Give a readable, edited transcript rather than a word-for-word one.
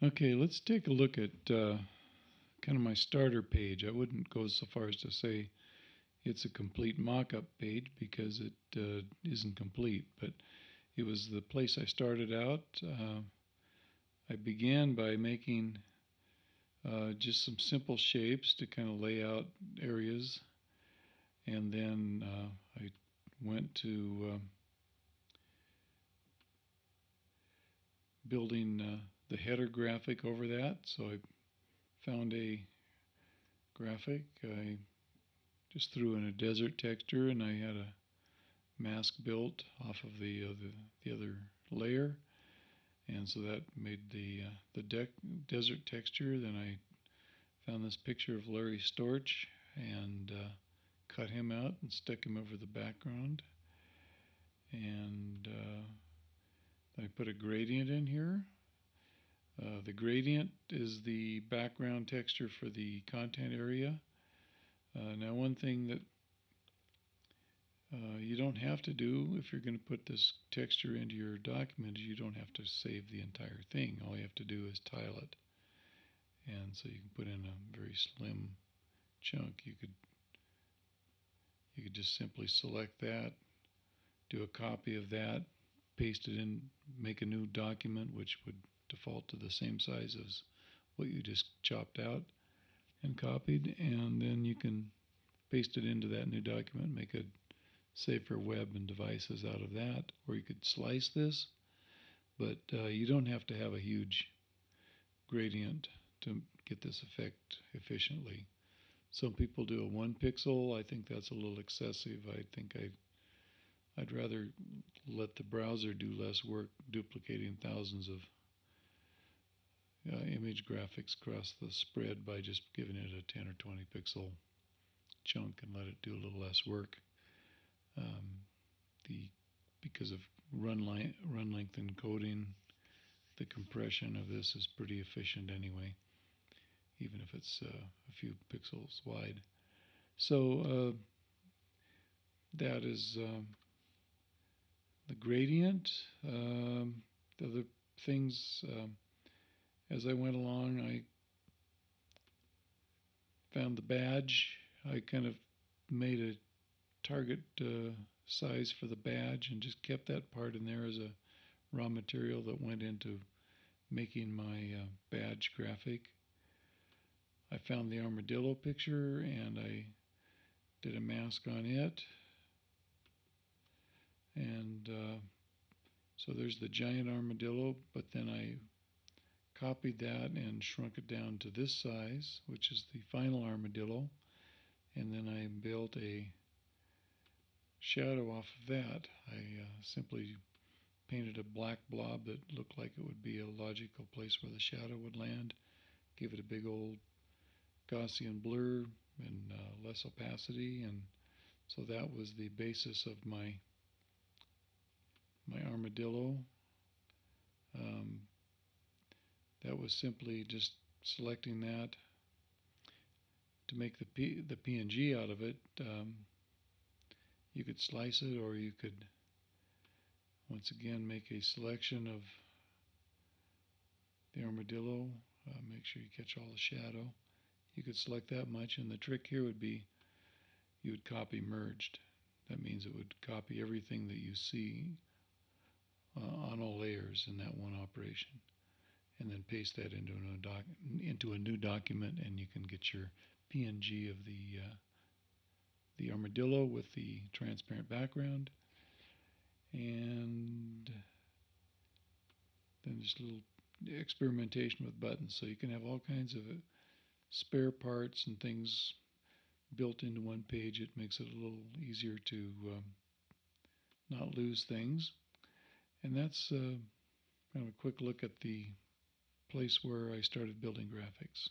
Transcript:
Okay, let's take a look at kind of my starter page. I wouldn't go so far as to say it's a complete mock-up page because it isn't complete, but it was the place I started out. I began by making just some simple shapes to kind of lay out areas, and then I went to building the header graphic over that. So I found a graphic. I just threw in a desert texture, and I had a mask built off of the other layer, and so that made the desert texture. Then I found this picture of Larry Storch and cut him out and stuck him over the background, and I put a gradient in here. The gradient is the background texture for the content area. Now, one thing that you don't have to do if you're going to put this texture into your document is you don't have to save the entire thing. All you have to do is tile it. And so you can put in a very slim chunk. You could just simply select that, do a copy of that, paste it in, make a new document which would default to the same size as what you just chopped out and copied, and then you can paste it into that new document, make a save for web and devices out of that, or you could slice this, but you don't have to have a huge gradient to get this effect efficiently. Some people do a 1 pixel. I think that's a little excessive. I think I'd rather let the browser do less work duplicating thousands of image graphics across the spread by just giving it a 10 or 20 pixel chunk and let it do a little less work. Because of run length encoding, the compression of this is pretty efficient anyway, even if it's a few pixels wide. So that is the gradient. The other things, as I went along, I found the badge. I kind of made a target size for the badge and just kept that part in there as a raw material that went into making my badge graphic. I found the armadillo picture and I did a mask on it, and so there's the giant armadillo, but then I copied that and shrunk it down to this size, which is the final armadillo, and then I built a shadow off of that. I simply painted a black blob that looked like it would be a logical place where the shadow would land, gave it a big old Gaussian blur and less opacity, and so that was the basis of my armadillo. That was simply just selecting that to make the PNG out of it. You could slice it, or you could once again make a selection of the armadillo. Make sure you catch all the shadow. You could select that much, and the trick here would be you would copy merged. That means it would copy everything that you see on all layers in that one operation, and then paste that into a new document, and you can get your PNG of the armadillo with the transparent background, and then just a little experimentation with buttons. So you can have all kinds of spare parts and things built into one page. It makes it a little easier to not lose things. And that's kind of a quick look at the place where I started building graphics.